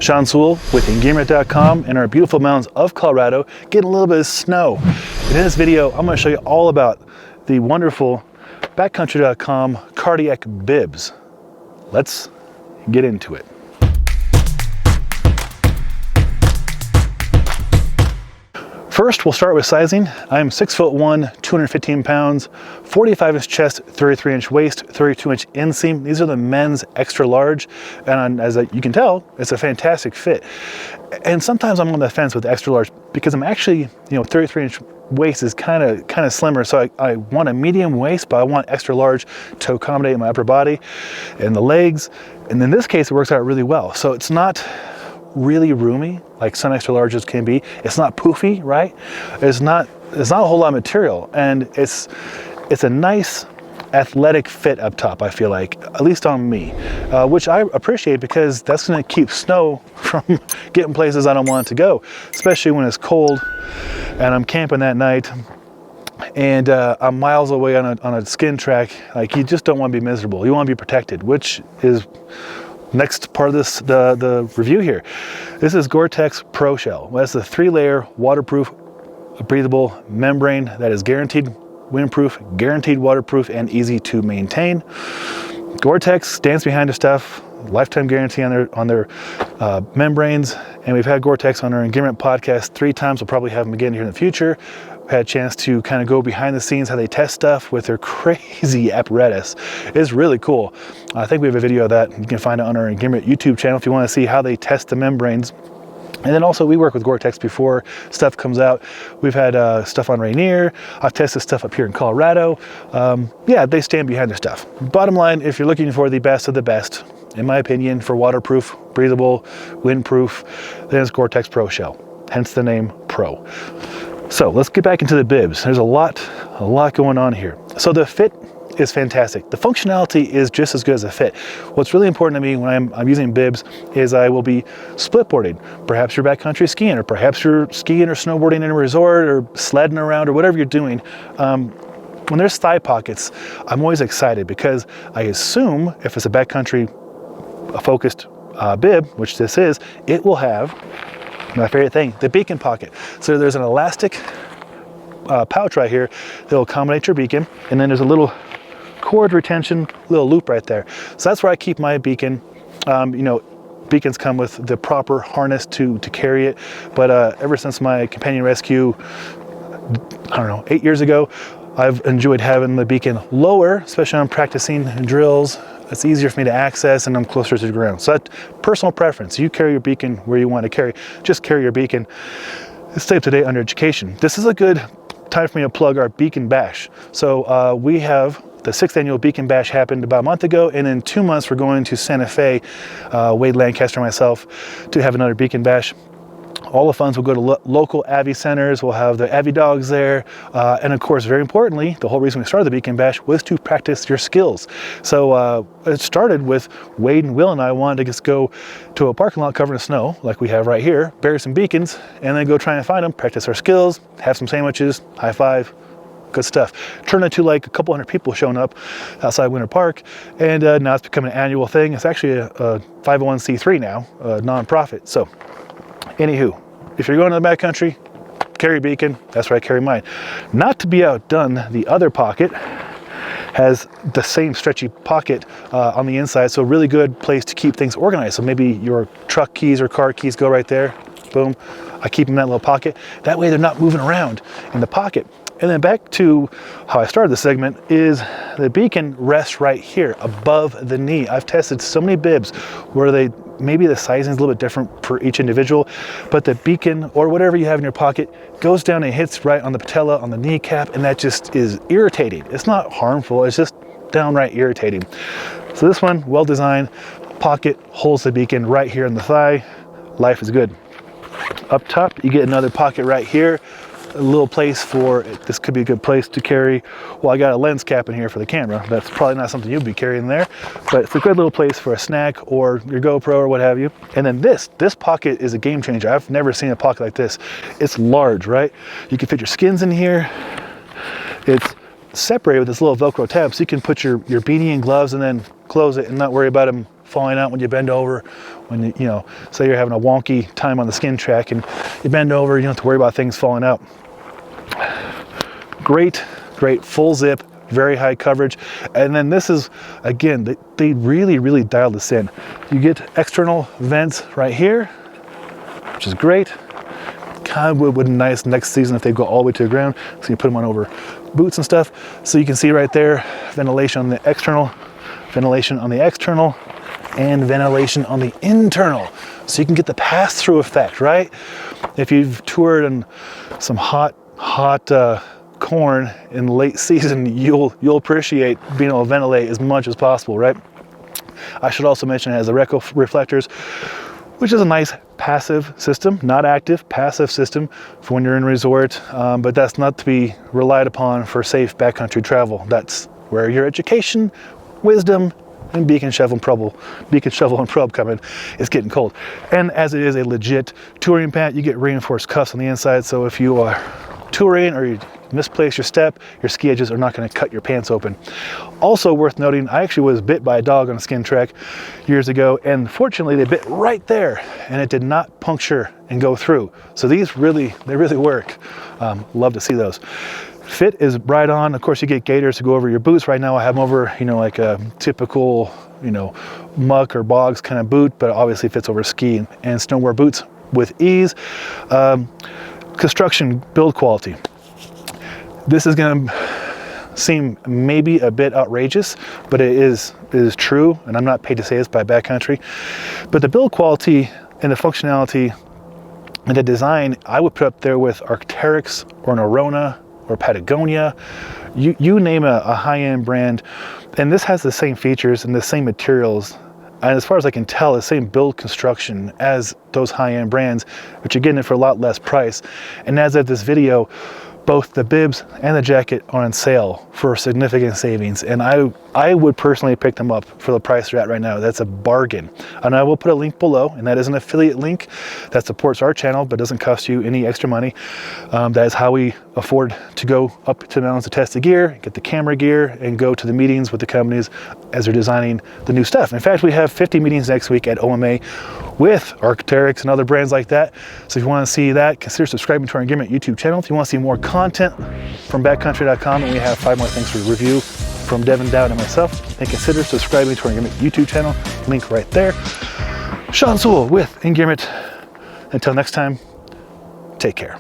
Sean Sewell with Engearment.com in our beautiful mountains of Colorado, getting a little bit of snow. And in this video, I'm going to show you all about the wonderful Backcountry.com cardiac bibs. Let's get into it. First, we'll start with sizing. I'm 6'1", 215 pounds, 45-inch chest, 33-inch waist, 32-inch inseam. These are the men's extra large, and as you can tell, it's a fantastic fit. And sometimes I'm on the fence with extra large because I'm actually, 33-inch waist is kind of slimmer, so I want a medium waist, but I want extra large to accommodate my upper body and the legs. And in this case, it works out really well. So it's not really roomy like some extra larges can be. It's not poofy, right? It's not a whole lot of material, and it's a nice athletic fit up top, I feel like, at least on me, which I appreciate because that's going to keep snow from getting places I don't want it to go, especially when it's cold and I'm camping that night and I'm miles away on a skin track. Like, you just don't want to be miserable. You want to be protected, which is next part of this, the review here. This is Gore-Tex PRO shell. Well, that's a 3-layer waterproof, breathable membrane that is guaranteed windproof, guaranteed waterproof, and easy to maintain. Gore-Tex stands behind their stuff, lifetime guarantee on their membranes, and we've had Gore-Tex on our Engearment podcast 3 times. We'll probably have them again here in the future. Had a chance to kind of go behind the scenes how they test stuff with their crazy apparatus. It's really cool. I think we have a video of that. You can find it on our Engearment YouTube channel if you want to see how they test the membranes. And then also, we work with Gore-Tex before stuff comes out. We've had stuff on Rainier. I've tested stuff up here in Colorado. Yeah, they stand behind their stuff. Bottom line, if you're looking for the best of the best, in my opinion, for waterproof, breathable, windproof, then it's Gore-Tex PRO shell, hence the name Pro. So let's get back into the bibs. There's a lot going on here. So the fit is fantastic. The functionality is just as good as the fit. What's really important to me when I'm using bibs is I will be split boarding. Perhaps you're backcountry skiing, or perhaps you're skiing or snowboarding in a resort, or sledding around, or whatever you're doing. When there's thigh pockets, I'm always excited because I assume if it's a backcountry focused bib, which this is, it will have my favorite thing, the beacon pocket. So there's an elastic pouch right here that will accommodate your beacon, and then there's a little cord retention little loop right there. So that's where I keep my beacon. Beacons come with the proper harness to carry it, but ever since my companion rescue, I don't know, 8 years ago, I've enjoyed having the beacon lower, especially when I'm practicing drills. It's easier for me to access and I'm closer to the ground. So that's personal preference. You carry your beacon where you want to carry. Just carry your beacon. Stay up to date on your education. This is a good time for me to plug our Beacon Bash. So we have the 6th annual Beacon Bash happened about a month ago, and in 2 months we're going to Santa Fe, Wade Lancaster and myself, to have another Beacon Bash. All the funds will go to local Avi centers. We'll have the Avi dogs there. And of course, very importantly, the whole reason we started the Beacon Bash was to practice your skills. So it started with Wade and Will and I wanted to just go to a parking lot covered in snow, like we have right here, bury some beacons, and then go try and find them, practice our skills, have some sandwiches, high five, good stuff. Turned into like a couple hundred people showing up outside Winter Park, and now it's become an annual thing. It's actually a 501c3 now, a nonprofit. So anywho, if you're going to the backcountry, carry a beacon. That's where I carry mine. Not to be outdone, the other pocket has the same stretchy pocket on the inside, so a really good place to keep things organized. So maybe your truck keys or car keys go right there. Boom. I keep them in that little pocket. That way they're not moving around in the pocket. And then back to how I started the segment is the beacon rests right here above the knee. I've tested so many bibs where maybe the sizing is a little bit different for each individual, but the beacon or whatever you have in your pocket goes down and hits right on the patella, on the kneecap, and that just is irritating. It's not harmful, it's just downright irritating. So this one, well designed, pocket holds the beacon right here in the thigh. Life is good. Up top, you get another pocket right here. A little place for, this could be a good place to carry, well, I got a lens cap in here for the camera. That's probably not something you'd be carrying there, but it's a good little place for a snack or your GoPro or what have you. And then this pocket is a game changer. I've never seen a pocket like this. It's large, right? You can fit your skins in here. It's separated with this little Velcro tab, so you can put your beanie and gloves and then close it and not worry about them falling out when you bend over. When you know, say you're having a wonky time on the skin track and you bend over, you don't have to worry about things falling out. Great full zip, very high coverage. And then this is, again, they really dialed this in. You get external vents right here, which is great. Kind of would be nice next season if they go all the way to the ground, so you put them on over boots and stuff. So you can see right there, ventilation on the external, ventilation on the external, and ventilation on the internal. So you can get the pass-through effect, right? If you've toured in some hot corn in late season, you'll appreciate being able to ventilate as much as possible, right? I should also mention it has the Reco reflectors, which is a nice passive system, not active, passive system for when you're in a resort, but that's not to be relied upon for safe backcountry travel. That's where your education, wisdom, and beacon shovel and probe coming. It's getting cold. And as it is a legit touring pant, you get reinforced cuffs on the inside, so if you are touring or you misplace your step, your ski edges are not going to cut your pants open. Also worth noting, I actually was bit by a dog on a skin track years ago, and fortunately they bit right there and it did not puncture and go through. So these really work. Love to see those. Fit is right on. Of course, you get gaiters to go over your boots. Right now I have them over, you know, like a typical, you know, muck or bogs kind of boot, but obviously fits over ski and snowboard boots with ease. Construction build quality. This is going to seem maybe a bit outrageous, but it is true, and I'm not paid to say this by Backcountry. But the build quality and the functionality and the design, I would put up there with Arc'teryx or an Arona or Patagonia. You name a high-end brand, and this has the same features and the same materials, and as far as I can tell, the same build construction as those high-end brands, but you're getting it for a lot less price. And as of this video, both the bibs and the jacket are on sale for significant savings, and I would personally pick them up for the price they're at right now. That's a bargain. And I will put a link below, and that is an affiliate link that supports our channel but doesn't cost you any extra money. That is how we afford to go up to the mountains to test the gear, get the camera gear, and go to the meetings with the companies as they're designing the new stuff. In fact, we have 50 meetings next week at OMA with Arc'teryx and other brands like that. So if you want to see that, consider subscribing to our Engearment YouTube channel. If you want to see more content from backcountry.com, and we have 5 more things for review from Devin, Dowd, and myself, then consider subscribing to our Engearment YouTube channel. Link right there. Sean Sewell with Engearment. Until next time, take care.